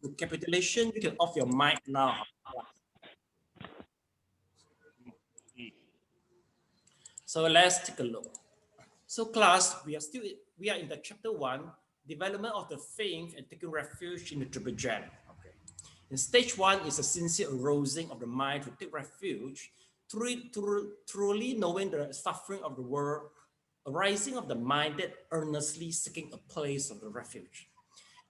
recapitulation, you can off your mic now. So let's take a look. So class, we are in the chapter 1, development of the faith and taking refuge in the triple gem. Okay. In stage 1 is a sincere arousing of the mind to take refuge, truly knowing the suffering of the world, arising of the mind that earnestly seeking a place of the refuge.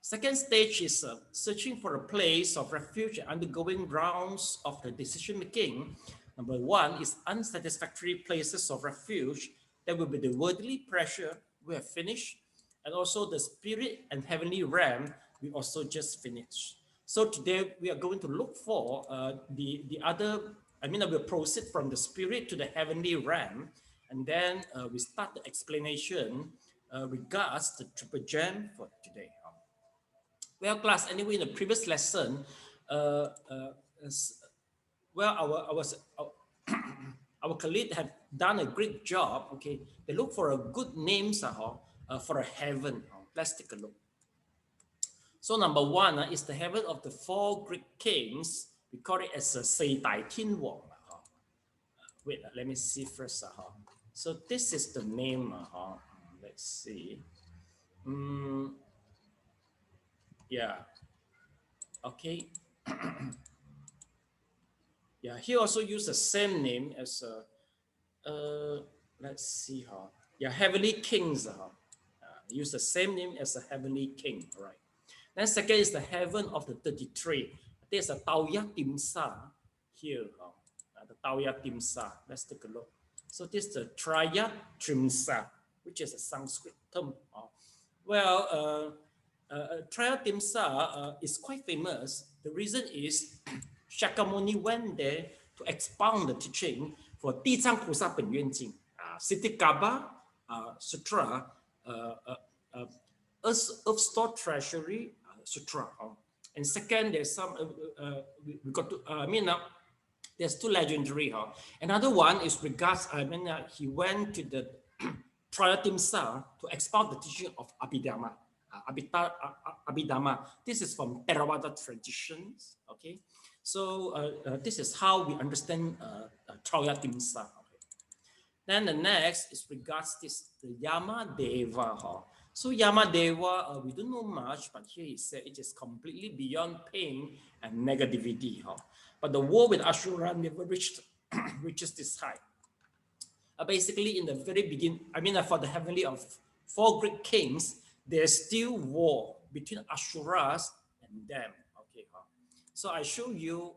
Second stage is searching for a place of refuge and undergoing rounds of the decision making. Number 1 is unsatisfactory places of refuge. That will be the worldly pressure we have finished, and also the spirit and heavenly realm we also just finished. So today we are going to look for the other, we'll proceed from the spirit to the heavenly realm, and then we start the explanation regards the triple gem for today. Well, class, anyway, in the previous lesson, our colleague have done a great job. Okay, they look for a good names for a heaven. Let's take a look. So number 1 is the heaven of the 4 Greek kings. We call it as a Sei Dai Tin Wang. Wait, let me see first. So this is the name. Let's see. Yeah. Okay. Yeah, he also used the same name as let's see how. Yeah, heavenly kings. Use the same name as a heavenly king. All right. Then second is the heaven of the 33. There's a Tauya Timsa here. The Tauya Timsa. Let's take a look. So this is the Traya Trimsa, which is a Sanskrit term. Traya Timsa is quite famous. The reason is Shakyamuni went there to expound the teaching for 地藏菩萨本愿经, Siddhikabha Sutra, Earth Store Treasury Sutra. And second, there's some, we got to, there's 2 legendary. Another one is regards, he went to the Traya Timsa to expound the teaching of Abhidhamma. Abhidhamma. This is from Theravada traditions. Okay, so this is how we understand Traya Timsa. Okay. Then the next is regards this the Yama Deva. So Yama Deva, we don't know much, but here he said it is completely beyond pain and negativity. But the war with Ashura never reaches this height. Basically, in the very beginning, for the heavenly of 4 Greek kings, there's still war between Asuras and them. Okay, so I show you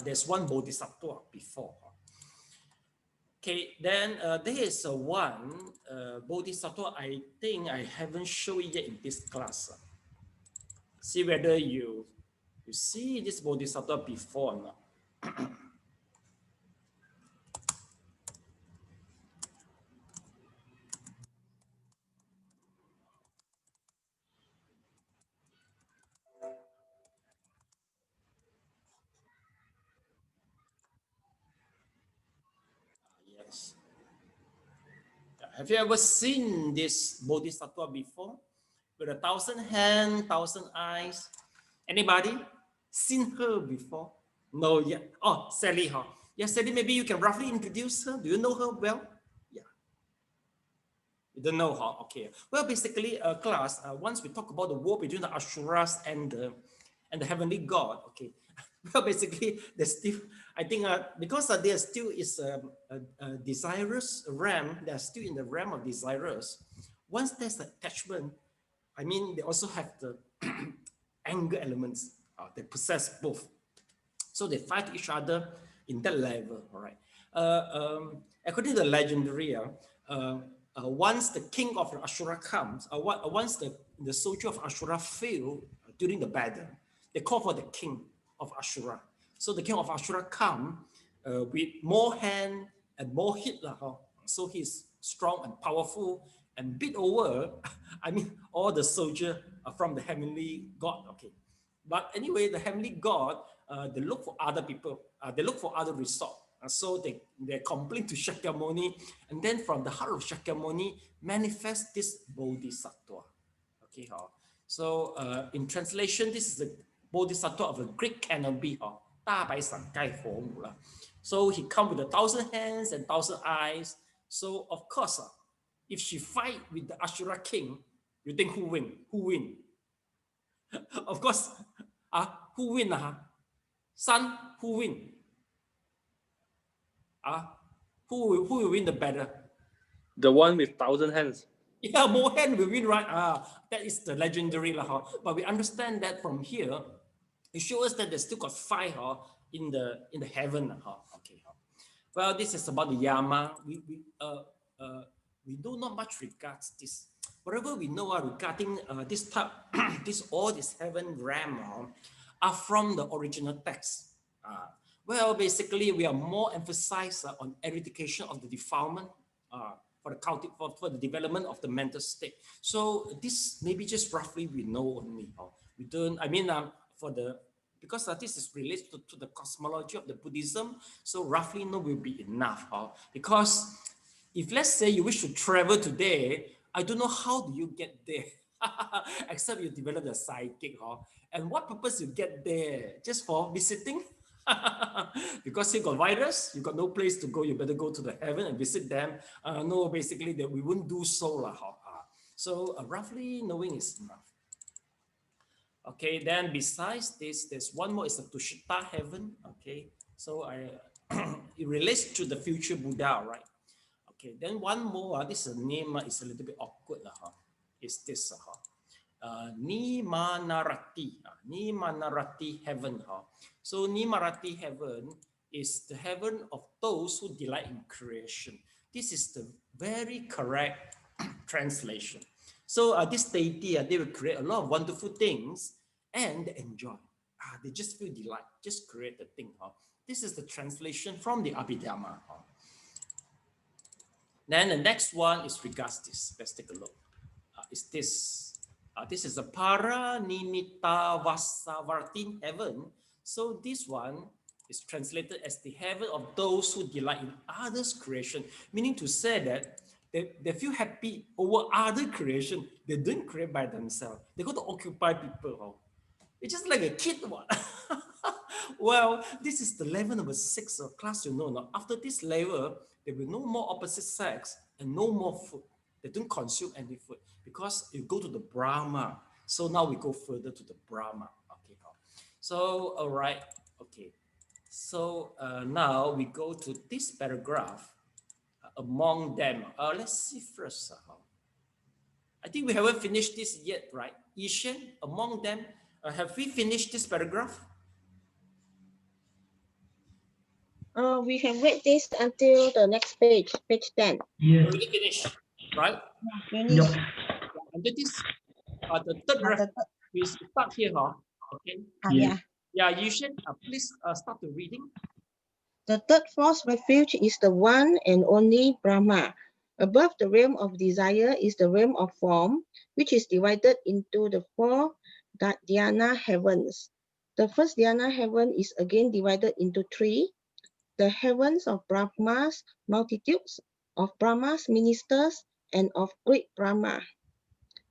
there's one bodhisattva before. Okay, then there is one bodhisattva. I think I haven't shown it yet in this class. See whether you see this bodhisattva before or not. Yes. Have you ever seen this bodhisattva before? With 1,000 hands, 1,000 eyes. Anybody seen her before? No yet. Oh, Sally. Yes, Sally, maybe you can roughly introduce her. Do you know her well? Yeah. You don't know her. Okay. Well, basically, class, once we talk about the war between the Asuras and the heavenly god, okay. Well, basically, there's still, I think, because there still is a desirous realm, they're still in the realm of desirous. Once there's attachment, they also have the anger elements. They possess both. So they fight each other in that level, all right? According to the legendary, once the king of Ashura comes, once the soldier of Ashura fail during the battle, they call for the king of Ashura. So the king of Ashura come with more hand and more hit. So he's strong and powerful and beat over, all the soldiers from the heavenly god. Okay. But anyway, the heavenly god, they look for other people. They look for other resort. So they complain to Shakyamuni. And then from the heart of Shakyamuni, manifest this bodhisattva. Okay. So in translation, this is the Bodhisattva of a great canopy, 大白伞盖佛母啦. So he come with 1,000 hands and 1,000 eyes. So of course, if she fight with the Ashura king, you think who win? Who win? Of course, who win? Son, who win? Who will win the battle? The one with 1,000 hands. Yeah, more hand will win, right? That is the legendary lah. But we understand that from here, it shows us that they still got fight in the heaven. Okay. Well, this is about the Yama. We do not much regards this. Whatever we know regarding this type, all this heaven realm are from the original text. Well, basically, we are more emphasized on eradication of the defilement for the development of the mental state. So this maybe just roughly we know only. We don't. I mean, because this is related to the cosmology of the Buddhism. So roughly know will be enough. Because if let's say you wish to travel today, I don't know how do you get there. Except you develop a psychic. And what purpose you get there? Just for visiting? Because you got virus, you got no place to go, you better go to the heaven and visit them. No, basically that we wouldn't do so. So roughly knowing is enough. Okay, then besides this, there's one more, is the Tushita heaven. Okay, so it relates to the future Buddha, right? Okay, then one more, this name is a little bit awkward. Is this Nimanarati heaven. So Nimanarati heaven is the heaven of those who delight in creation. This is the very correct translation. So this deity, they will create a lot of wonderful things and they enjoy. They just feel delight, just create the thing. This is the translation from the Abhidhamma. Then the next one is regards this. Let's take a look. Is this. This is a Paranimita Vasavartin heaven. So this one is translated as the heaven of those who delight in others' creation, meaning to say that they feel happy over other creation. They don't create by themselves. They go to occupy people. It's just like a kid. Well, this is the level number 6 of class, you know. Now, after this level, there will be no more opposite sex and no more food. They don't consume any food because you go to the Brahma. So now we go further to the Brahma. Okay. So, all right. Okay. So now we go to this paragraph. Among them. Let's see first. I think we haven't finished this yet, right? Yishen, among them. Have we finished this paragraph? We can wait this until the next page, page 10. Yeah. Already finished, right? Finish. Under this, the third reference, we start here, okay? Yeah. Yeah, you should please start the reading. The third false refuge is the one and only Brahma. Above the realm of desire is the realm of form, which is divided into the 4 dhyana heavens. The first dhyana heaven is again divided into 3. The heavens of Brahma's multitudes, of Brahma's ministers, and of great Brahma.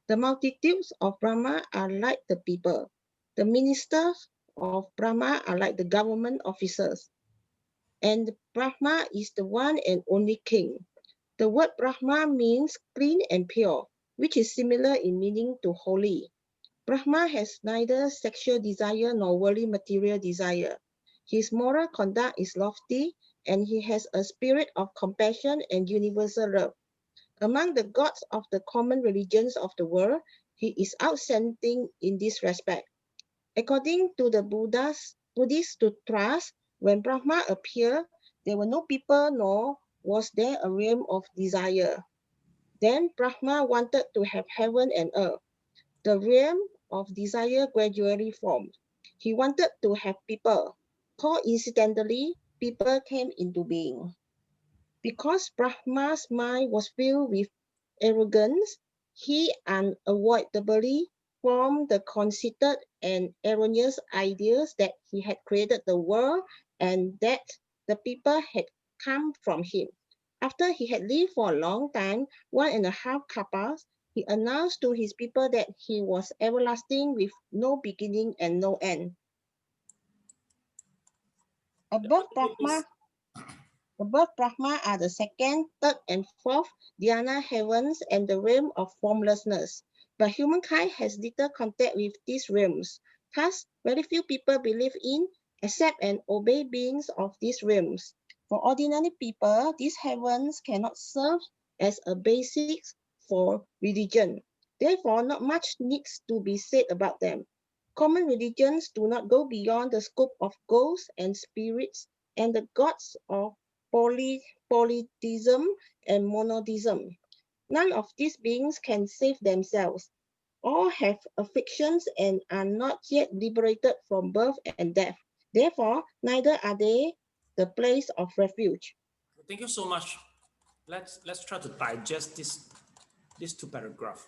The multitudes of Brahma are like the people. The ministers of Brahma are like the government officers. And Brahma is the one and only king. The word Brahma means clean and pure, which is similar in meaning to holy. Brahma has neither sexual desire nor worldly material desire. His moral conduct is lofty, and he has a spirit of compassion and universal love. Among the gods of the common religions of the world, he is outstanding in this respect. According to the Buddhist sutras, when Brahma appeared, there were no people nor was there a realm of desire. Then Brahma wanted to have heaven and earth. The realm of desire gradually formed. He wanted to have people. Coincidentally, people came into being. Because Brahma's mind was filled with arrogance, he unavoidably formed the conceited and erroneous ideas that he had created the world and that the people had come from him. After he had lived for a long time, 1.5 kalpas, He announced to his people that he was everlasting with no beginning and no end. Above Brahma are the second, third, and fourth dhyana heavens and the realm of formlessness. But humankind has little contact with these realms. Thus, very few people believe in, accept, and obey beings of these realms. For ordinary people, these heavens cannot serve as a basis for religion. Therefore, not much needs to be said about them. Common religions do not go beyond the scope of ghosts and spirits and the gods of polytheism and monotheism. None of these beings can save themselves. All have afflictions and are not yet liberated from birth and death. Therefore, neither are they the place of refuge. Thank you so much. Let's try to digest these two paragraphs.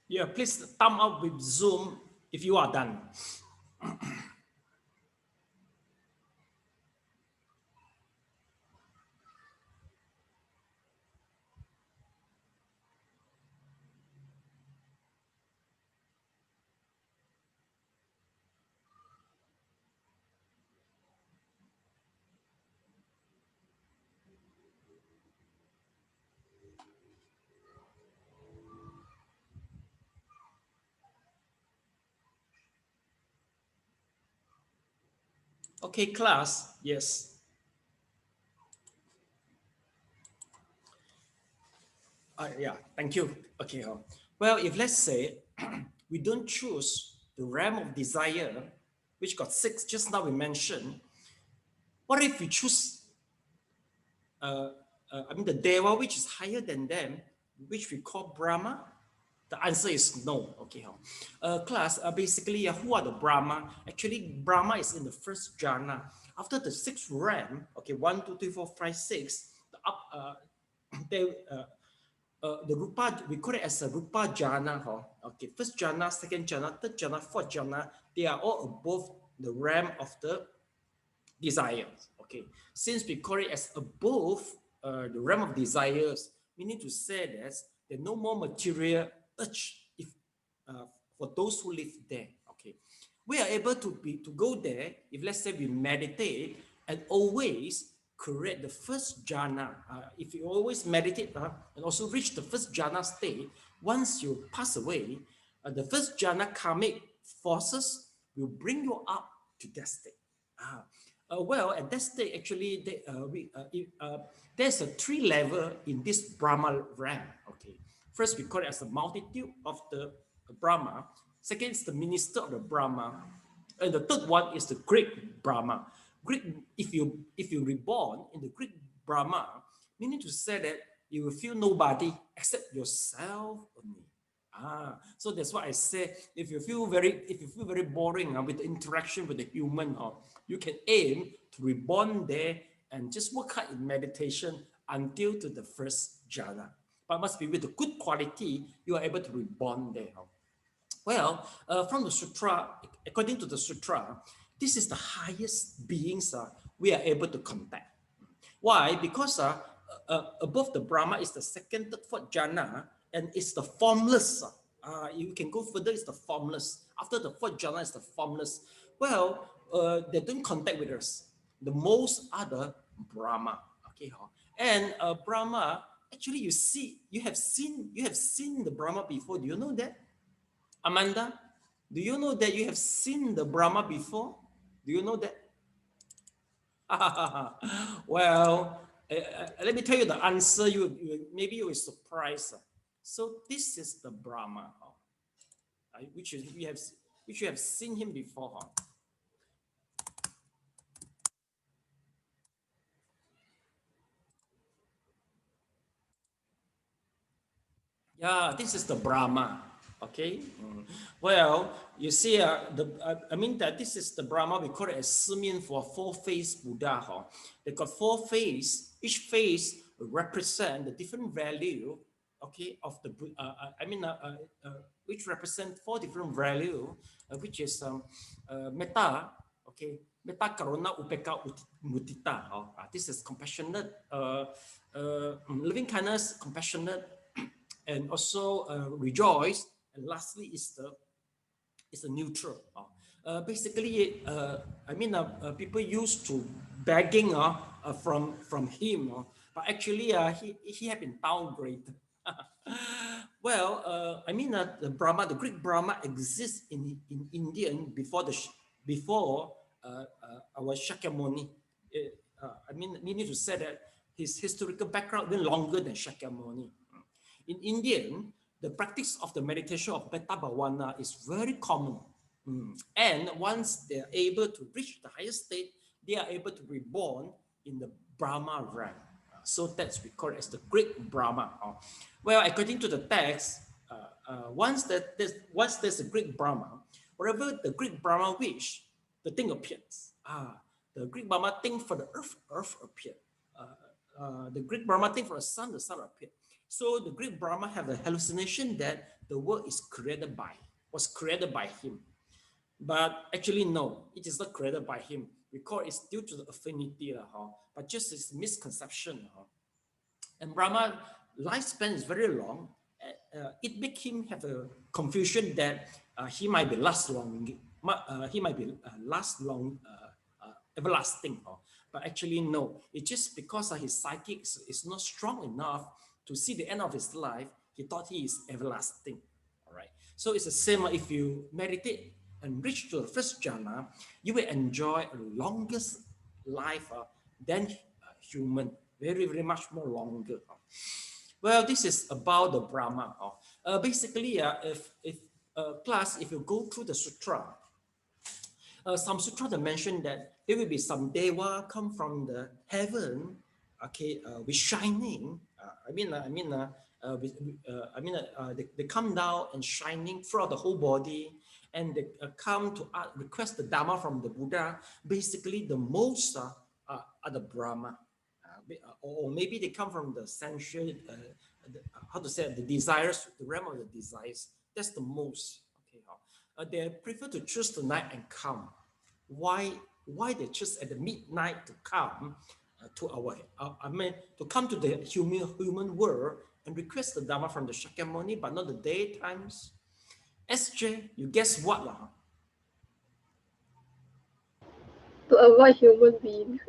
Yeah, please thumb up with Zoom if you are done. Okay, class, yes. Yeah, thank you. Okay, well, if let's say we don't choose the realm of desire, which got six, just now we mentioned, what if we choose, the Deva, which is higher than them, which we call Brahma? The answer is no. Okay, class, basically, who are the Brahma? Actually, Brahma is in the first jhana. After the sixth realm, okay, 1, 2, 3, 4, 5, 6, the up, they, the rupa, we call it as a rupa jhana. Okay, first jhana, second jhana, third jhana, fourth jhana, they are all above the realm of the desires. Okay, since we call it as above the realm of desires, meaning to say that there's no more material urge if for those who live there. Okay, we are able to go there if, let's say, we meditate and always create the first jhana. If you always meditate and also reach the first jhana state, once you pass away, the first jhana karmic forces will bring you up to that state. Well, at that state, actually, there's a 3 level in this Brahma realm. Okay, first we call it as the multitude of the Brahma. Second is the minister of the Brahma, and the third one is the great Brahma. Great, if you reborn in the great Brahma, meaning to say that you will feel nobody except yourself only. So that's why I say, if you feel very boring with the interaction with the human, you can aim to reborn there and just work hard in meditation until to the first jhana. But must be with the good quality, you are able to reborn there. Well, from the sutra, according to the sutra, this is the highest beings we are able to contact. Why? Because above the Brahma is the second, third, fourth jhana, and it's the formless. You can go further, it's the formless. After the fourth jhana is the formless. Well, they don't contact with us. The most are the Brahma. Okay, and Brahma, actually, you have seen the Brahma before. Do you know that, Amanda? Do you know that you have seen the Brahma before? Do you know that? Well, let me tell you the answer. Maybe you will surprise. So this is the Brahma, which you have seen him before. Yeah, this is the Brahma. Okay. Well, you see, I mean that this is the Brahma. We call it as Simeon for 4-faced Buddha. They got 4 faces. Each face represent the different value. Okay, of the which represent 4 different value, which is metta. Okay, metta, karuna, upeka, mudita. This is compassionate, loving kindness, compassionate, and also rejoice, and lastly is the neutral. Basically, people used to begging from him, but actually he had been downgraded. Well, the Brahma, the Greek Brahma exists in Indian before our Shakyamuni. Meaning to say that his historical background went longer than Shakyamuni. In Indian, the practice of the meditation of Metta Bhavana is very common. And once they are able to reach the highest state, they are able to reborn in the Brahma realm. So that's we call it as the great Brahma. Well, according to the text, once there's a great Brahma, whatever the great Brahma wish, the thing appears. The great Brahma think for the earth appeared. The great Brahma think for the sun appeared. So the great Brahma have the hallucination that the world was created by him. But actually, no, it is not created by him. We call it's due to the affinity, but just this misconception. And Brahma lifespan is very long. It makes him have a confusion that he might be everlasting. But actually, no. It's just because his psychic is not strong enough to see the end of his life. He thought he is everlasting. All right. So it's the same. If you meditate and reach to the first jhana, you will enjoy a longest life than human. Very, very much more longer. Well, this is about the Brahma. Basically, if you go through the sutra, some sutra that mention that there will be some deva come from the heaven, okay, with shining. They come down and shining throughout the whole body, and they come to request the dharma from the Buddha. Basically, the most are the Brahma. Or maybe they come from the sensual how to say, the desires, the realm of the desires. That's the most. Okay, they prefer to choose the night and come. Why they choose at the midnight to come to our, to come to the human world and request the dharma from the Shakyamuni, but not the daytimes? SJ, you guess what lah? To avoid human being.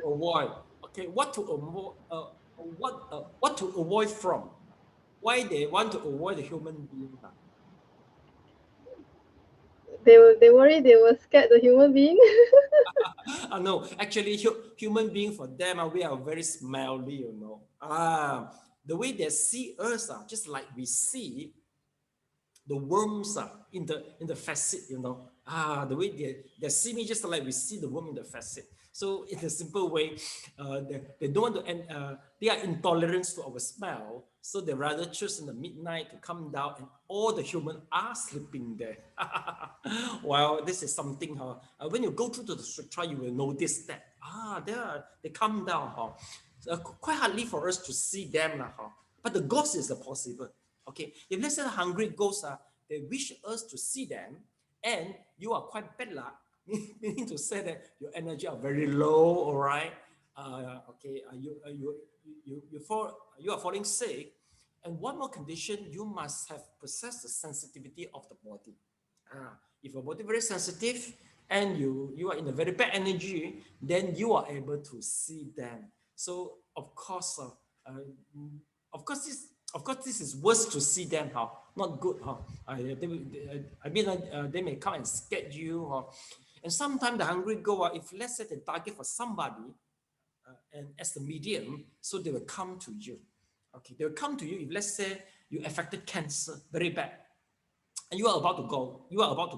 Avoid. Okay, what to avoid? What to avoid from? Why they want to avoid the human being? They worry, they were scared the human being. No, actually, human being for them, we are very smelly, you know. The way they see us, just like we see the worms in the facet, you know. The way they see me, just like we see the worm in the facet. So in a simple way, they don't want to, and they are intolerant to our smell, so they rather choose in the midnight to come down, and all the humans are sleeping there. Well, this is something, when you go through to the sutra, you will notice that, they come down. Quite hardly for us to see them, but the ghost is possible. Okay, if let's say the hungry ghosts, they wish us to see them, and you are quite bad luck, meaning to say that your energy are very low, all right? Okay, you are falling sick, and one more condition, you must have possessed the sensitivity of the body. If your body very sensitive and you are in a very bad energy, then you are able to see them. So of course, this is worse to see them, not good. They may come and scare you. And sometimes the hungry go, if let's say they target for somebody, and as the medium, so they will come to you. Okay, they will come to you if let's say you affected cancer, very bad, and you are about to go, you are about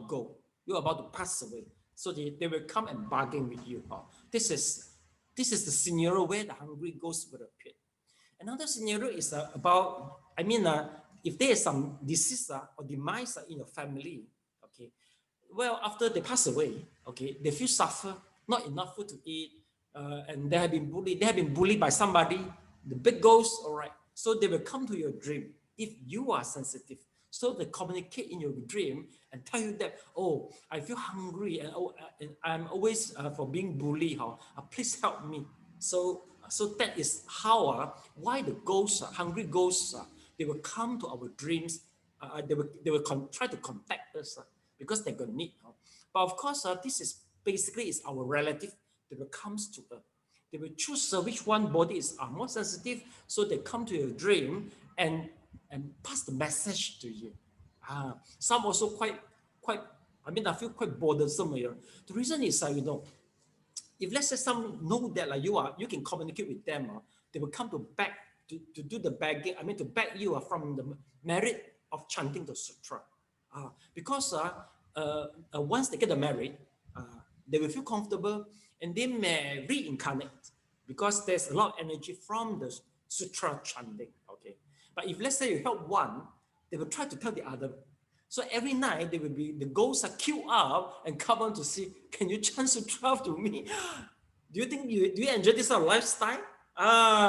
to pass away. So they will come and bargain with you. This is the scenario where the hungry ghost will appear. Another scenario is about, if there is some disease or demise in your family, okay, well, after they pass away, okay, they feel suffer, not enough food to eat, and they have been bullied by somebody, the big ghost, all right, so they will come to your dream if you are sensitive. So they communicate in your dream and tell you that, oh, I feel hungry, and I'm always for being bullied, please help me. So that is how, why the ghosts, hungry ghosts, they will come to our dreams. They will try to contact us because they got need. But of course, this is basically is our relative. They will come to us. They will choose which one body is more sensitive. So they come to your dream and pass the message to you. Some also quite. I feel quite bothersome here. The reason is, if let's say some know that you can communicate with them, they will come to beg to do the begging. To beg you from the merit of chanting the sutra, because once they get married, they will feel comfortable and they may reincarnate because there's a lot of energy from the sutra chanting. Okay, but if let's say you help one, they will try to tell the other. So every night the ghosts are queued up and come on to see, can you chant sutra to me? Do you enjoy this sort of lifestyle?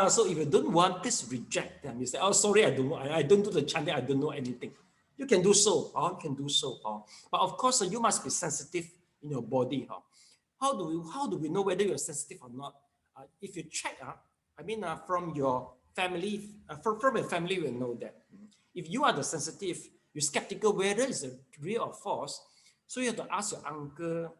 So if you don't want, please reject them. You say, oh, sorry, I don't do the chanting, I don't know anything. You can do so, but of course you must be sensitive in your body. How do we know whether you're sensitive or not? If you check, from your family, from your family, you will know that. If you are the sensitive, you're skeptical whether it's a real or false, so you have to ask your uncle,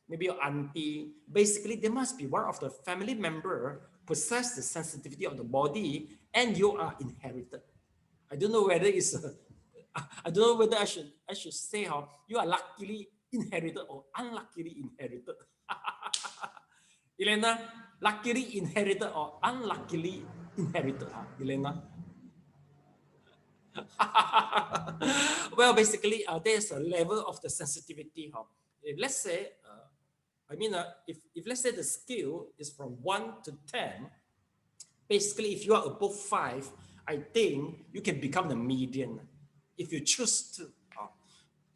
maybe your auntie. Basically, there must be one of the family member possess the sensitivity of the body, and you are inherited. I don't know whether it's. I don't know whether I should say how you are luckily inherited or unluckily inherited. Elena, luckily inherited or unluckily inherited, Elena? Well, basically, there's a level of the sensitivity. If let's say, if let's say the scale is from 1 to 10, basically, if you are above 5, I think you can become the median if you choose to.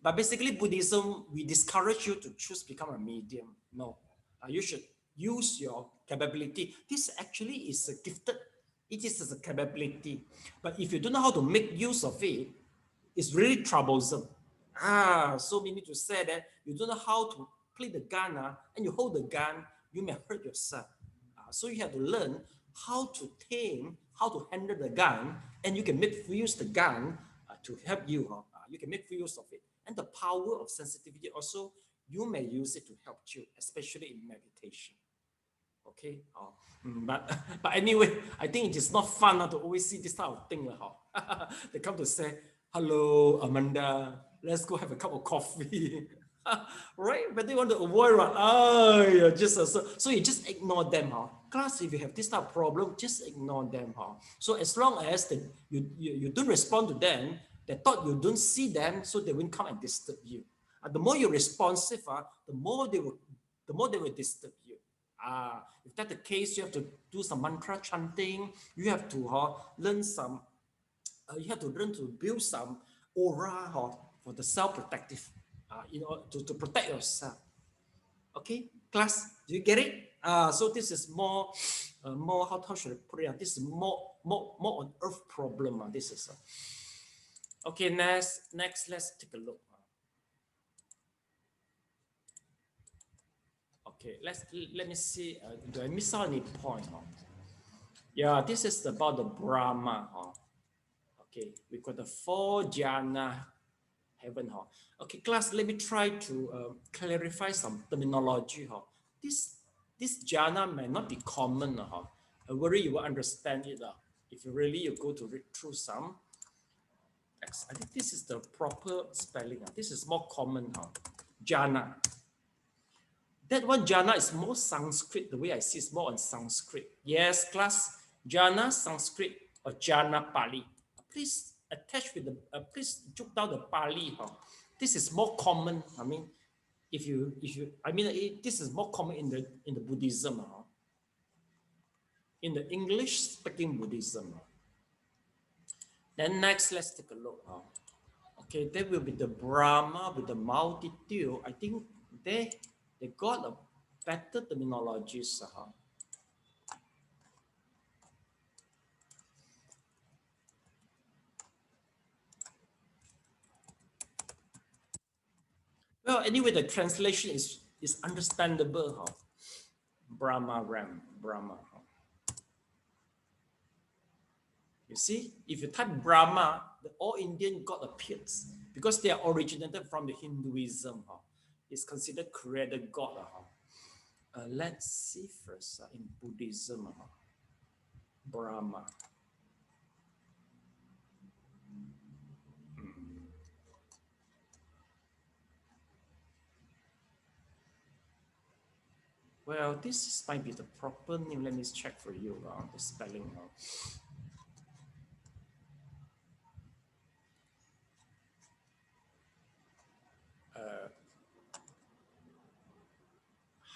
But basically, Buddhism, we discourage you to choose become a medium. No, you should use your capability. This actually is gifted It is a capability. But if you don't know how to make use of it, it's really troublesome. So we need to say that you don't know how to play the gun and you hold the gun, you may hurt yourself. So you have to learn how to tame, how to handle the gun, and you can make use of the gun to help you. You can make use of it. And the power of sensitivity also, you may use it to help you, especially in meditation. Okay, but anyway, I think it is not fun to always see this type of thing. They come to say, hello, Amanda, let's go have a cup of coffee. Right? But they want to avoid, right? So you just ignore them. Class, if you have this type of problem, just ignore them. So as long as you don't respond to them, they thought you don't see them, so they won't come and disturb you. The more you're responsive, the more they will disturb you. If that's the case, you have to do some mantra chanting. You have to learn some. You have to learn to build some aura for the self-protective, to protect yourself. Okay, class, do you get it? So this is more how should I put it? This is more on earth problem. This is okay. Next, let's take a look. Okay, let me see. Do I miss out any point? Yeah, this is about the Brahma. Okay, we got the 4 jhana heaven. Okay, class, let me try to clarify some terminology. This jhana may not be common. I worry you will understand it. If you go to read through some. I think this is the proper spelling. This is more common. Jhana. That one jhana is more Sanskrit. The way I see it's more on Sanskrit. Yes, class. Jhana Sanskrit or jhana Pali. Please attach with the. Please jot down the Pali. This is more common. I mean, this is more common in the Buddhism. In the English speaking Buddhism. Then next, let's take a look. Okay, there will be the Brahma with the multitude. I think they got a better terminologies. Well, anyway, the translation is understandable. Brahma. You see, if you type Brahma, the all Indian god appears because they are originated from the Hinduism. It's considered creator god. Let's see first in Buddhism. Brahma. Well, this might be the proper name. Let me check for you the spelling.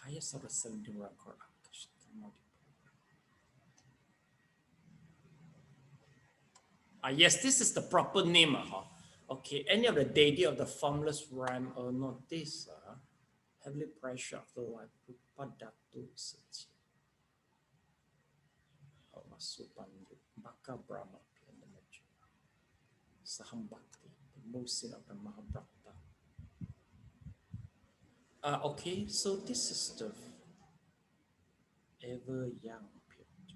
Highest of the 17 record. Yes, this is the proper name. Okay, any of the deity of the formless rhyme or not this. Heavenly pressure of the life. Padatu Sati. Masupandu. Baka Brahma. Sahambhakti. The motion of the Mahabharata. Okay, so this is the ever young period.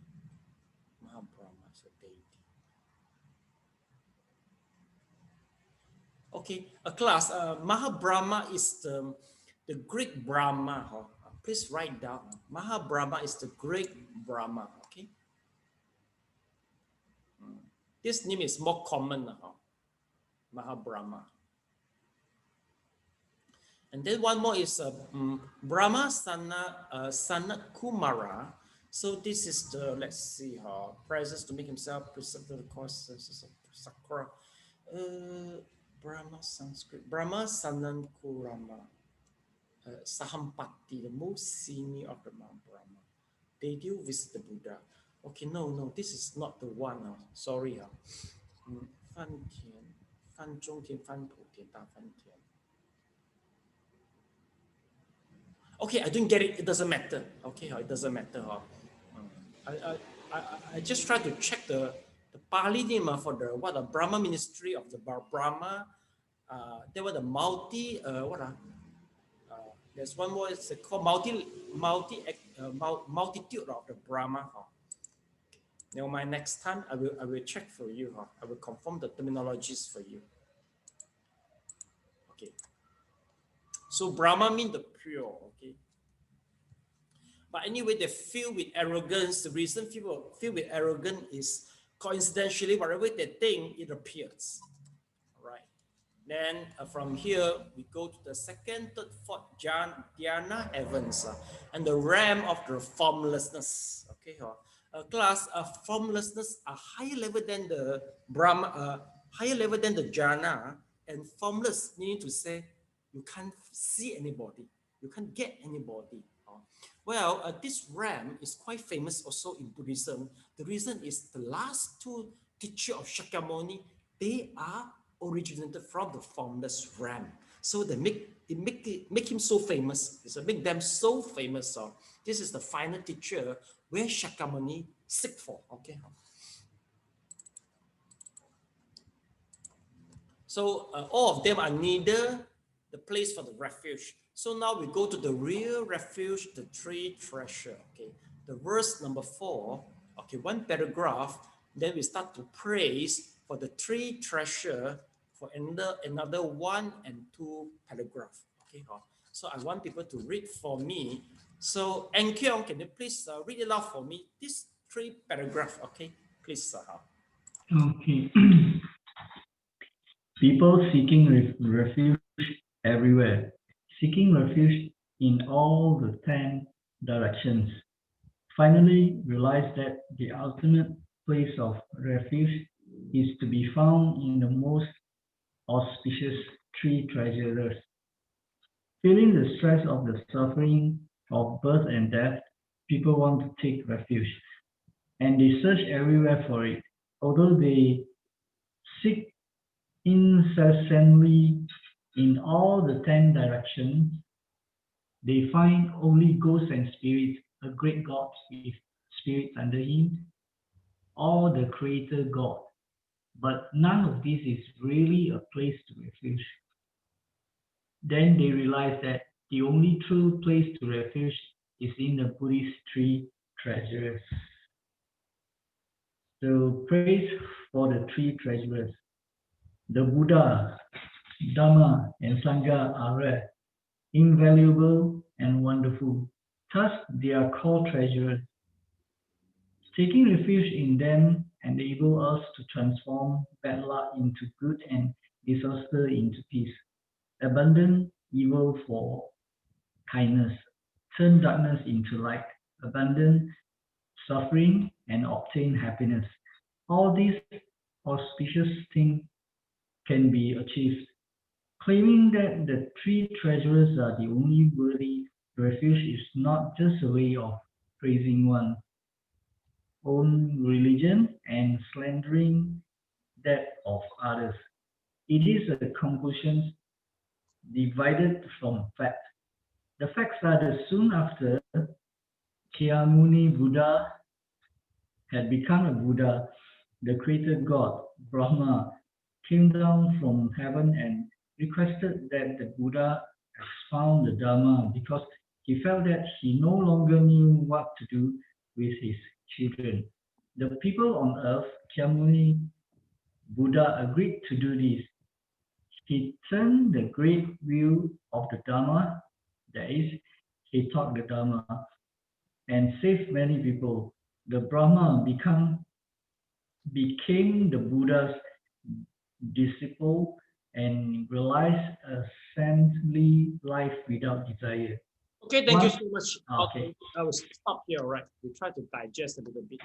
Mahabrahma is a deity. Okay, a class. Mahabrahma is the Greek Brahma. Please write down. Mahabrahma is the Greek Brahma. Okay. This name is more common. Mahabrahma. And then one more is Brahma Sanat Kumara. So this is the, let's see, praises to make himself preceptor of the courses of Sakura. Brahma Sanskrit. Brahma Sanat Kurama. Sahampati, the most senior of the Mahabrahma. They do visit the Buddha. Okay, no, this is not the one. Sorry. Fan Tian, Fan Zhong Tian, Fan Po Tian, Da Fan Tian. Okay, I didn't get it. It doesn't matter. Okay, it doesn't matter. I just try to check the Pali name for the Brahma Ministry of the Brahma. There was the there's one more. It's called multitude of the Brahma. Now, next time I will check for you. I will confirm the terminologies for you. Okay. So Brahma means the pure. Okay. But anyway, they filled with arrogance. The reason people filled with arrogance is coincidentally, whatever they think, it appears. All right. Then from here, we go to the second, third, fourth dhyana heavens and the realm of the formlessness. Okay. Class formlessness are higher level than the Brahma, higher level than the jhana, and formless meaning to say you can't see anybody, you can't get anybody. Well, this realm is quite famous also in Buddhism. The reason is the last two teachers of Shakyamuni, they are originated from the formless realm. So they make him so famous. It's make them so famous. This is the final teacher where Shakyamuni seek for. Okay. So all of them are neither the place for the refuge. So now we go to the real refuge, the three treasure. Okay, the verse number 4. Okay, one paragraph. Then we start to praise for the three treasure for another 1 and 2 paragraph. Okay, so I want people to read for me. So Ang Kyung, can you please read it out for me? This 3 paragraph. Okay, please. Okay. People seeking refuge everywhere, seeking refuge in all the 10 directions, finally realize that the ultimate place of refuge is to be found in the most auspicious 3 treasures. Feeling the stress of the suffering of birth and death, people want to take refuge, and they search everywhere for it. Although they seek incessantly in all the 10 directions, they find only ghosts and spirits, a great god with spirits under him, or the creator god. But none of this is really a place to refuge. Then they realize that the only true place to refuge is in the Buddhist 3 treasures. So praise for the 3 treasures. The Buddha, Dharma, and Sangha are rare, invaluable, and wonderful. Thus, they are called treasures. Taking refuge in them enables us to transform bad luck into good and disaster into peace, abandon evil for kindness, turn darkness into light, abandon suffering, and obtain happiness. All these auspicious things can be achieved. Claiming that the 3 treasures are the only worthy refuge is not just a way of praising one's own religion and slandering that of others. It is a conclusion divided from fact. The facts are that soon after Shakyamuni Buddha had become a Buddha, the creator god, Brahma, came down from heaven and requested that the Buddha expound the Dharma because he felt that he no longer knew what to do with his children. The people on earth, Shakyamuni Buddha agreed to do this. He turned the great wheel of the Dharma, that is, he taught the Dharma, and saved many people. The Brahma became the Buddha's disciple and realized a saintly life without desire. Okay, thank you so much. Okay. I will stop here, right? We try to digest a little bit.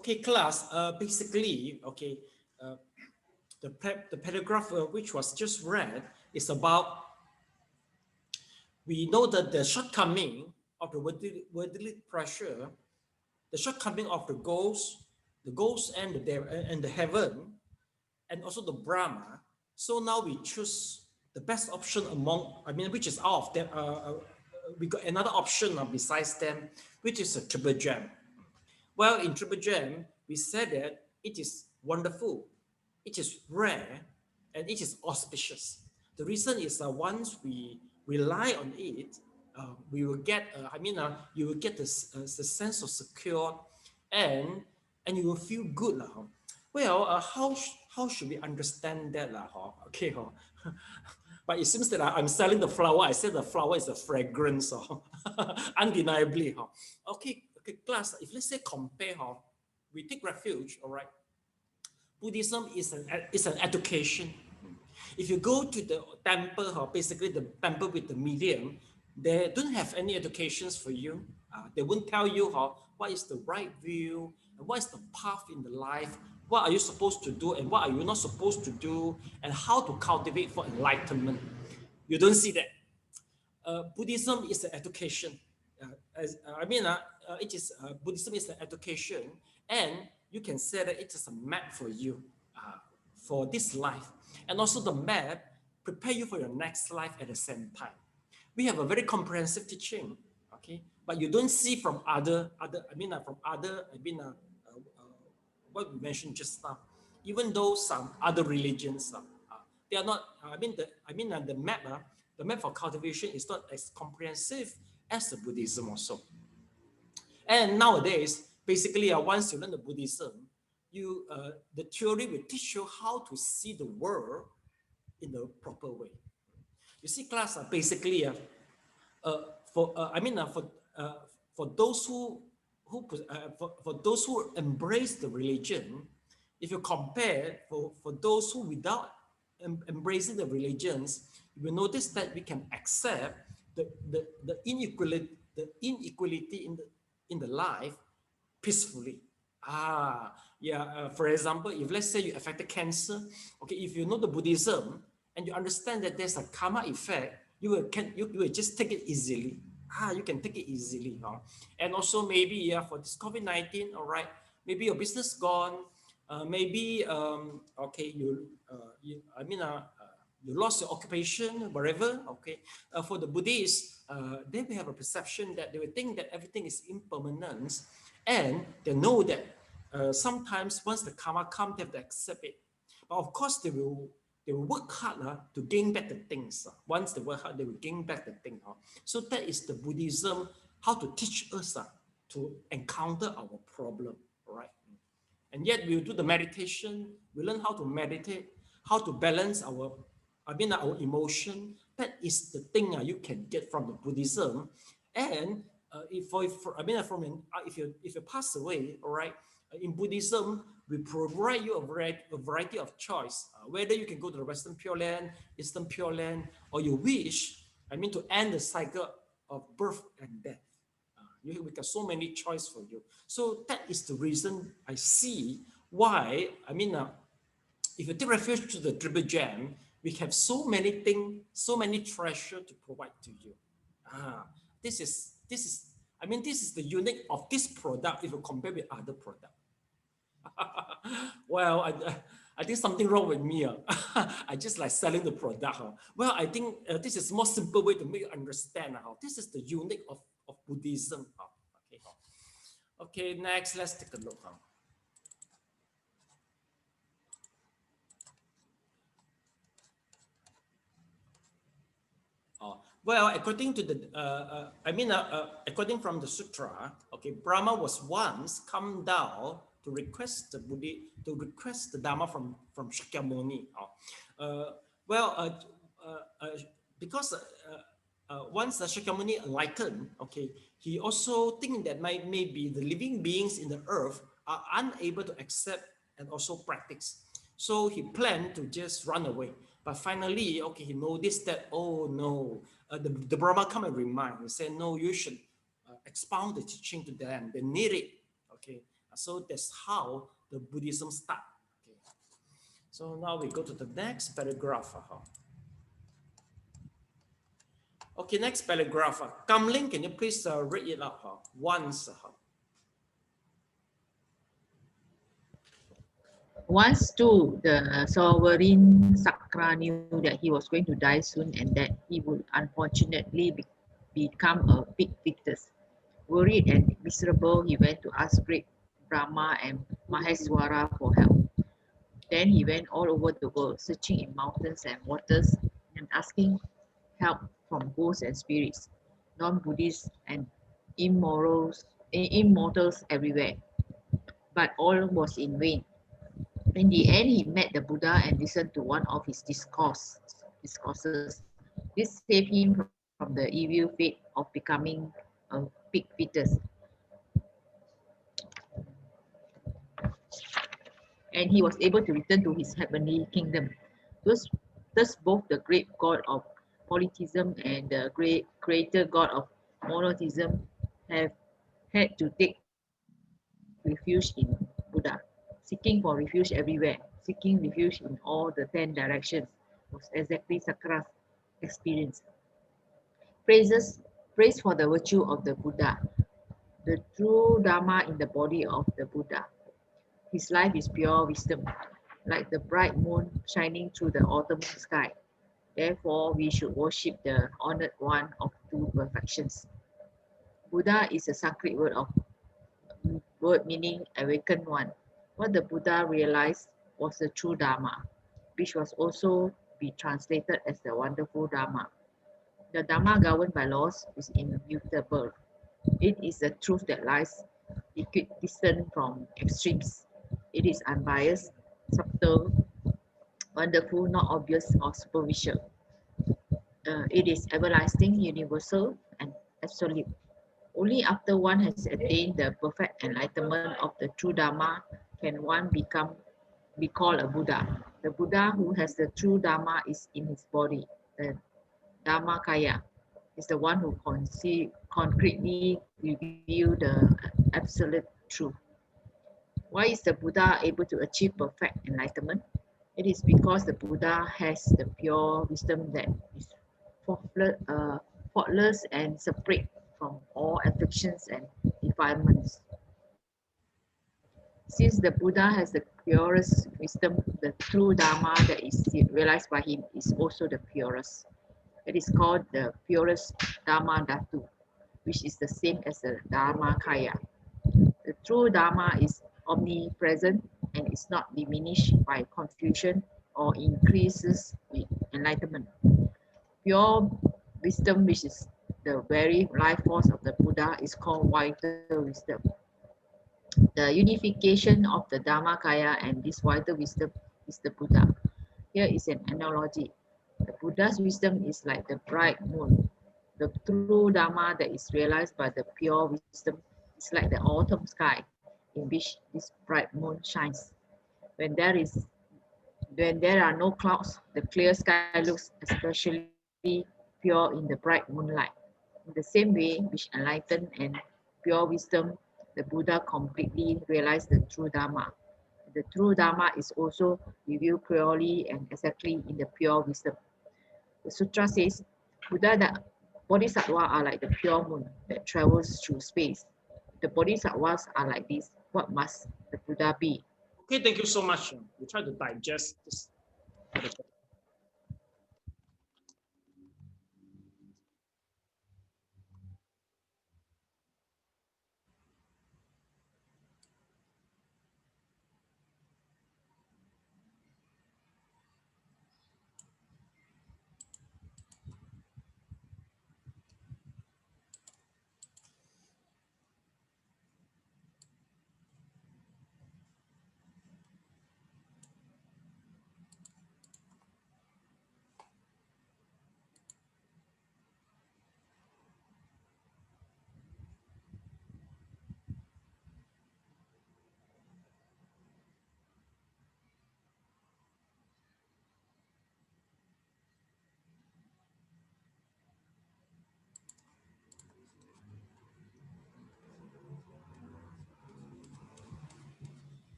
Okay, class, basically, okay, the paragraph which was just read is about, we know that the shortcoming of the worldly pressure, the shortcoming of the ghosts and the heaven, and also the Brahma. So now we choose the best option among, which is out of them. We got another option besides them, which is a triple gem. Well, in triple gem, we said that it is wonderful, it is rare, and it is auspicious. The reason is once we rely on it, we will get, you will get the sense of secure, and you will feel good. Well, how should we understand that? Okay. But it seems that I'm selling the flower. I said the flower is a fragrance, undeniably. Okay, class, if let's say compare, we take refuge, all right? Buddhism is an education. If you go to the temple, basically the temple with the medium, they don't have any educations for you. They won't tell you what is the right view, and what is the path in the life, what are you supposed to do and what are you not supposed to do, and how to cultivate for enlightenment. You don't see that. Buddhism is an education. Buddhism is an education, and you can say that it is a map for you for this life, and also the map prepare you for your next life at the same time. We have a very comprehensive teaching, okay, but you don't see from what we mentioned just now. Even though some other religions, they are not. The map for cultivation is not as comprehensive as the Buddhism also. And nowadays, basically, once you learn the Buddhism, the theory will teach you how to see the world in the proper way. You see, class, basically, for those who embrace the religion, if you compare for those who without embracing the religions, you will notice that we can accept the inequality in the life peacefully. For example, if let's say you affected cancer, okay, if you know the Buddhism and you understand that there's a karma effect, you will just take it easily. You can take it easily. And also maybe for this COVID-19, all right, maybe your business gone, maybe you lost your occupation, wherever. Okay, for the Buddhists, they will have a perception that they will think that everything is impermanent, and they know that sometimes once the karma comes, they have to accept it. But of course, they will work hard to gain back the things. Once they work hard, they will gain back the thing. So that is the Buddhism, how to teach us to encounter our problem, right? And yet we do the meditation, we learn how to meditate, how to balance our emotion. That is the thing you can get from the Buddhism. And if you pass away, all right, in Buddhism, we provide you a variety of choice, whether you can go to the Western Pure Land, Eastern Pure Land, or you wish, to end the cycle of birth and death. We got so many choice for you. So that is the reason I see why, if you take refuge to the triple gem, we have so many things, so many treasure to provide to you. This is the unique of this product if you compare with other products. Well, I think something wrong with me. I just like selling the product. Well, I think this is more simple way to make you understand how this is the unique of Buddhism. Okay, next, let's take a look. Well, according to the, according from the sutra, okay, Brahma was once come down to request the Dharma from Shakyamuni. Because once the Shakyamuni enlightened, okay, he also think that maybe the living beings in the earth are unable to accept and also practice. So he planned to just run away. But finally, okay, he noticed that, oh no, the Brahma come and remind. He said, no, you should expound the teaching to them. They need it. Okay, So that's how the Buddhism start. Okay. So now we go to the next paragraph. Okay, next paragraph. Kam Ling, can you please read it out once? Once too, the sovereign Sakra knew that he was going to die soon and that he would unfortunately become a big victus. Worried and miserable, he went to ask great Brahma and Maheswara for help. Then he went all over the world, searching in mountains and waters and asking help from ghosts and spirits, non-Buddhists and immortals everywhere. But all was in vain. In the end, he met the Buddha and listened to one of his discourses. This saved him from the evil fate of becoming a big fetus. And he was able to return to his heavenly kingdom. Thus both the great god of polytheism and the great creator god of monotheism have had to take refuge in Buddha. Seeking for refuge everywhere, seeking refuge in all the 10 directions was exactly Sakra's experience. Praise for the virtue of the Buddha, the true Dharma in the body of the Buddha. His life is pure wisdom, like the bright moon shining through the autumn sky. Therefore, we should worship the honored one of two perfections. Buddha is a Sanskrit word meaning awakened one. What the Buddha realized was the true Dharma, which was also be translated as the wonderful Dharma. The Dharma governed by laws is immutable. It is the truth that lies equidistant from extremes. It is unbiased, subtle, wonderful, not obvious or superficial. It is everlasting, universal, and absolute. Only after one has attained the perfect enlightenment of the true Dharma can one be called a Buddha. The Buddha who has the true Dharma is in his body. The Dhammakaya is the one who concretely reveals the absolute truth. Why is the Buddha able to achieve perfect enlightenment? It is because the Buddha has the pure wisdom that is faultless and separate from all afflictions and defilements. Since the Buddha has the purest wisdom, the true Dharma that is realized by him is also the purest. It is called the purest Dharma Dhatu, which is the same as the Dharmakaya. The true Dharma is omnipresent and is not diminished by confusion or increases with enlightenment. Pure wisdom, which is the very life force of the Buddha, is called vital wisdom. The unification of the Dharmakaya and this vital wisdom is the Buddha. Here is an analogy. The Buddha's wisdom is like the bright moon. The true Dharma that is realized by the pure wisdom is like the autumn sky in which this bright moon shines. When there are no clouds, the clear sky looks especially pure in the bright moonlight. In the same way, which enlightened and pure wisdom, the Buddha completely realized the true Dharma. The true Dharma is also revealed purely and exactly in the pure wisdom. The sutra says, Bodhisattva are like the pure moon that travels through space. The Bodhisattvas are like this. What must the Buddha be? Okay, thank you so much. We try to digest this.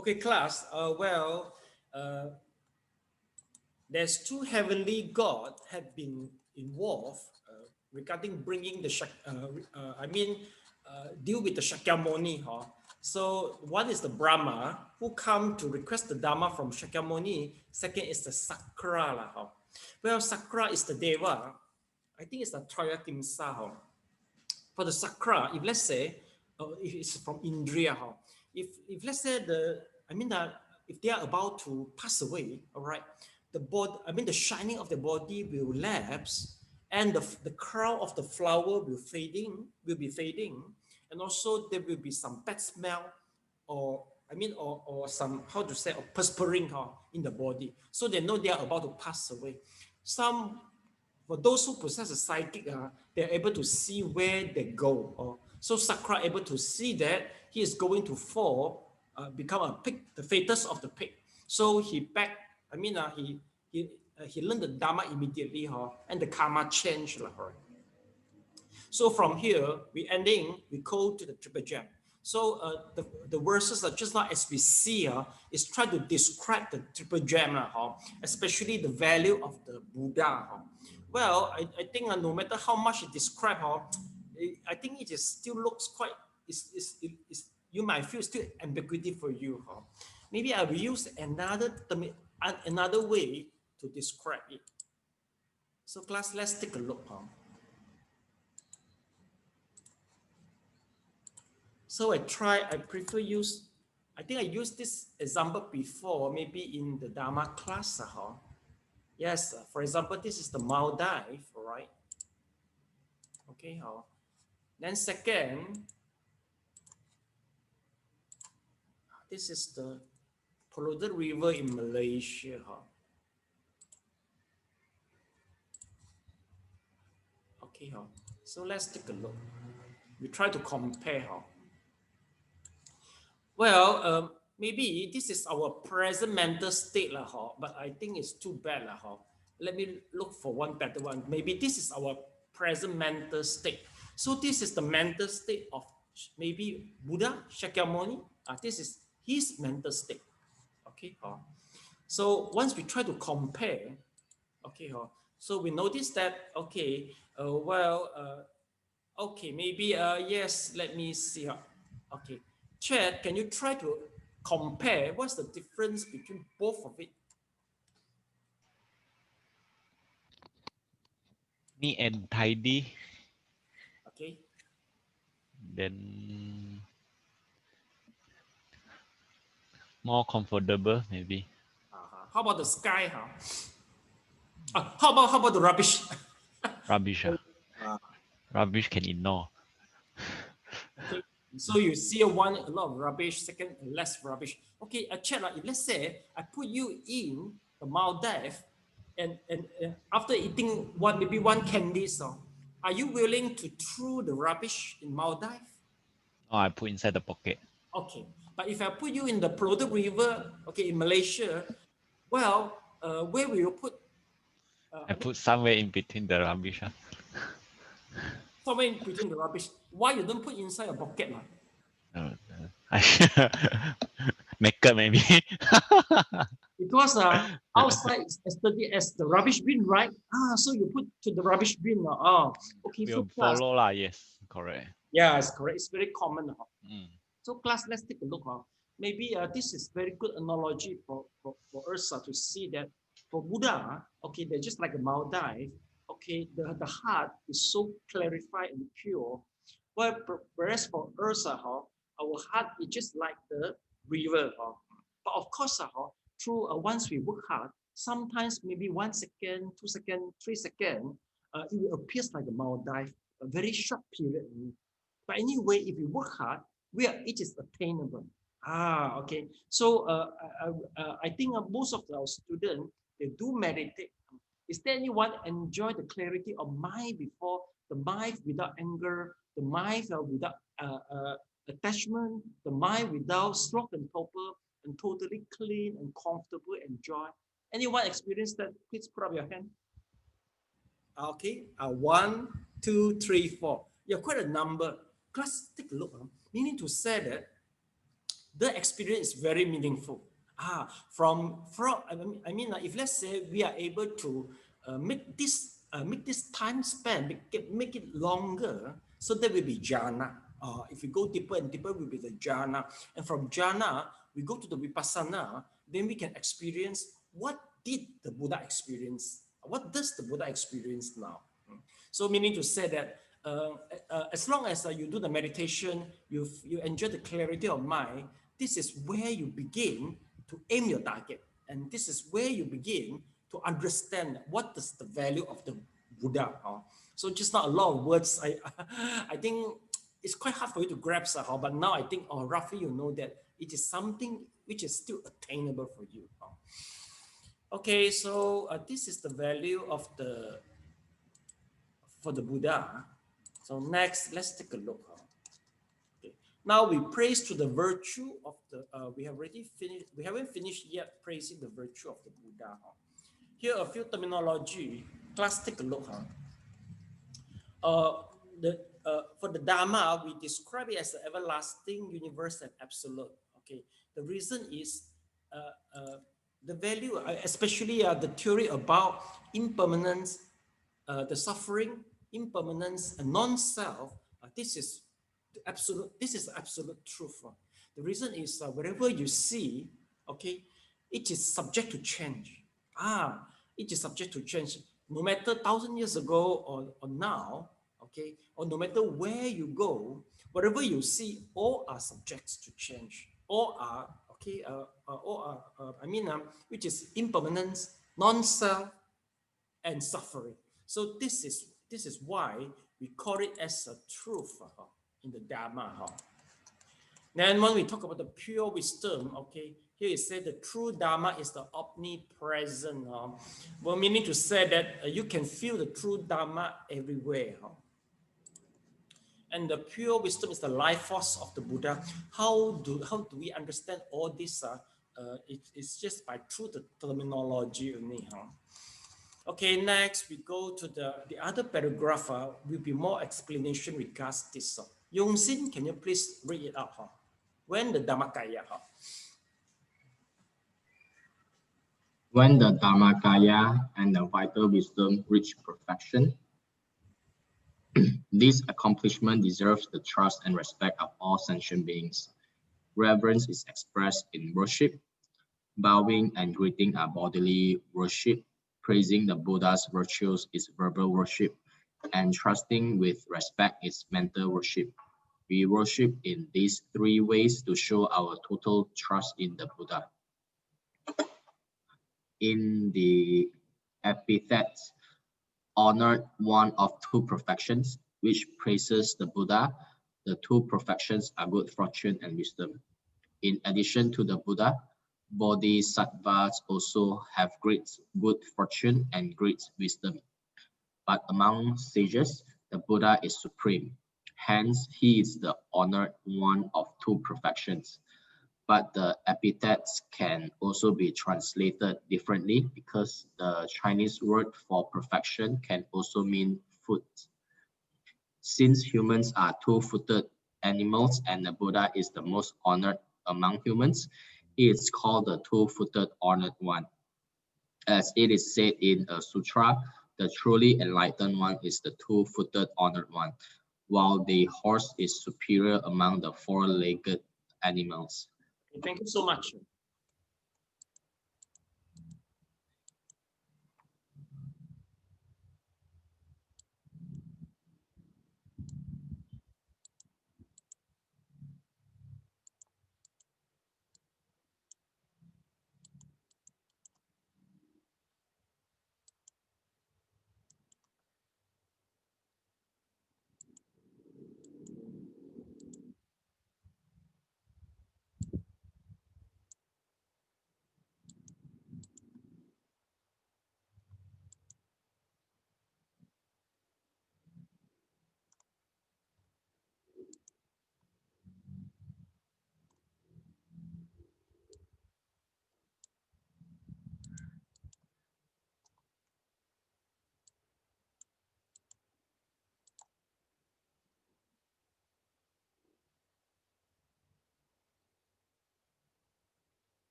Okay, class. There's two heavenly gods have been involved regarding bringing the deal with the Shakyamuni. Huh? So one is the Brahma who come to request the Dharma from Shakyamuni. Second is the Sakra. Huh? Well, Sakra is the Deva. I think it's the Trayakimsa. Huh? For the Sakra, if let's say, if it's from Indriya, huh? if let's say if they are about to pass away, all right, the shining of the body will lapse, and the crown of the flower will be fading, and also there will be some bad smell, or some, how to say, or perspiring in the body. So they know they are about to pass away. For those who possess a psychic, they're able to see where they go. So Sakra able to see that he is going to fall, become a pig, the fetus of the pig. So he learned the Dharma immediately, and the karma changed. So from here, we go to the triple gem. So the verses are just not as we see, is try to describe the triple gem, especially the value of the Buddha. Well, I think no matter how much it describes, I think it is still looks quite, you might feel still ambiguity for you. Maybe I will use another way to describe it. So class, let's take a look. So I prefer use, I think I used this example before, maybe in the Dharma class. Yes, for example, this is the Maldives, right? Okay, then second, this is the polluted river in Malaysia. Okay, so let's take a look. We try to compare. Well, maybe this is our present mental state, but I think it's too bad. Let me look for one better one. Maybe this is our present mental state. So this is the mental state of maybe Buddha, Shakyamuni. This is his mental state. Okay. So once we try to compare, okay, so we notice that, okay, okay, maybe, yes, let me see. Okay, Chad, can you try to compare what's the difference between both of it? Neat and tidy. Okay. Then more comfortable, maybe. How about the sky? How about the rubbish? Rubbish. Rubbish can ignore. Okay. So you see a lot of rubbish, second less rubbish. Okay, Chad, if let's say I put you in the Maldives, and after eating maybe one candy, are you willing to throw the rubbish in Maldives? Oh, I put inside the pocket. Okay, but if I put you in the polluted river, okay, in Malaysia, well, where will you put? I put somewhere in between the rubbish. Somewhere in between the rubbish. Why you don't put inside a pocket? Naked, maybe. Because outside is as dirty as the rubbish bin, right? So you put to the rubbish bin. Okay. We'll So class, follow lah. Yes, correct. yeah, it's correct. It's very common. So class, let's take a look. Maybe this is very good analogy for us to see that for Buddha, okay, they're just like a Maldives. Okay, the heart is so clarified and pure. Whereas for us, our heart is just like the river. But of course, through once we work hard, sometimes maybe 1 second, 2 seconds, 3 seconds, it will appear like a Maldives, a very short period. But anyway, if we work hard, it is attainable. Okay. So I think most of our students, they do meditate. Is there anyone enjoy the clarity of mind before, the mind without anger, the mind without attachment, the mind without sloth and torpor, and totally clean and comfortable and joy? Anyone experience that? Please put up your hand. Okay. 1, 2, 3, 4. You're quite a number. Class, take a look. Meaning to say that the experience is very meaningful. If let's say we are able to make this time span, make it longer, so that will be jhana. If we go deeper and deeper, will be the jhana, and from jhana we go to the vipassana. Then we can experience what did the Buddha experience. What does the Buddha experience now? So meaning to say that as long as you do the meditation, you enjoy the clarity of mind. This is where you begin to aim your target, and this is where you begin to understand what is the value of the Buddha. So just not a lot of words. I think it's quite hard for you to grasp, but now I think roughly you know that it is something which is still attainable for you. Okay, so this is the value of for the Buddha. So next, let's take a look. Okay. Now we praise to the virtue of the. We have already finished. We haven't finished yet praising the virtue of the Buddha. Here a few terminology. Class, take a look. For the Dharma, we describe it as the everlasting, universe, and absolute. Okay. The reason is the value, especially the theory about impermanence, the suffering, impermanence, and non-self. This is the absolute. This is absolute truth. The reason is wherever you see, okay, it is subject to change. It is subject to change. No matter 1,000 years ago or now, okay, or no matter where you go, whatever you see, all are subjects to change. All are okay. Which is impermanence, non-self, and suffering. So this is why we call it as a truth in the Dharma. Then when we talk about the pure wisdom, okay, here it said the true Dharma is the omnipresent. Well, meaning to say that you can feel the true Dharma everywhere. And the pure wisdom is the life force of the Buddha. How do we understand all this? It's just by through the terminology only. Okay, next we go to the other paragraph. Will be more explanation regards this. Yung Sin, can you please read it out? When the Dhammakaya. When the Dhammakaya and the vital wisdom reach perfection, this accomplishment deserves the trust and respect of all sentient beings. Reverence is expressed in worship. Bowing and greeting are bodily worship. Praising the Buddha's virtues is verbal worship. And trusting with respect is mental worship. We worship in these three ways to show our total trust in the Buddha. In the epithets, honored one of two perfections, which praises the Buddha. The two perfections are good fortune and wisdom. In addition to the Buddha, bodhisattvas also have great good fortune and great wisdom. But among sages, the Buddha is supreme. Hence, he is the honored one of two perfections. But the epithets can also be translated differently because the Chinese word for perfection can also mean foot. Since humans are two-footed animals and the Buddha is the most honored among humans, he is called the two-footed honored one. As it is said in a sutra, the truly enlightened one is the two-footed honored one, while the horse is superior among the four-legged animals. Thank you so much.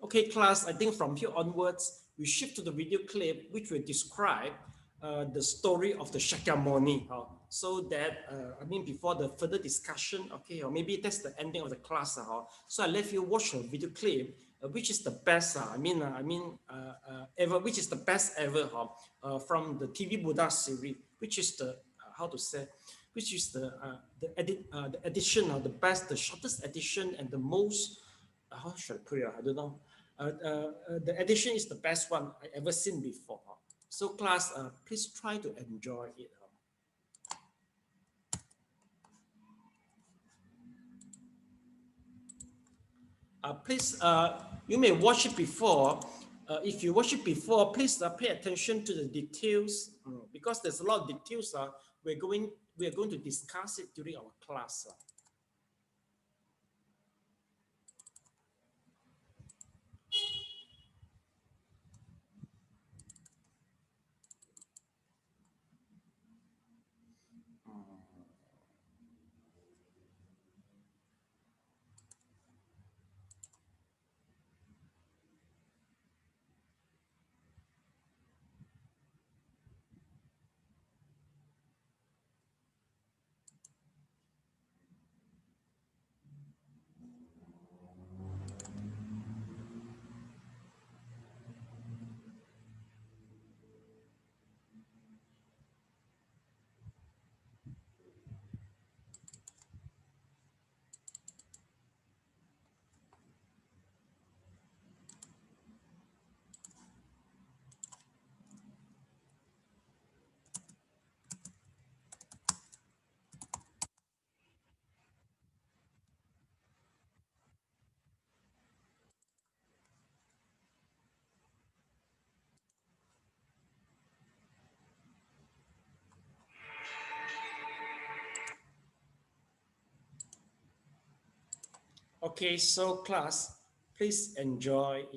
Okay, class, I think from here onwards, we shift to the video clip, which will describe the story of the Shakyamuni. So that, before the further discussion, okay, or maybe that's the ending of the class. So I let you watch a video clip, which is the best, ever, which is the best ever from the TV Buddha series, which is the, which is the edition, the best, the shortest edition and the most, how should I put it? I don't know. The edition is the best one I ever seen before. So class, please try to enjoy it. Please, you may watch it before. If you watch it before, please pay attention to the details because there's a lot of details. We are going to discuss it during our class. Okay, so class, please enjoy it.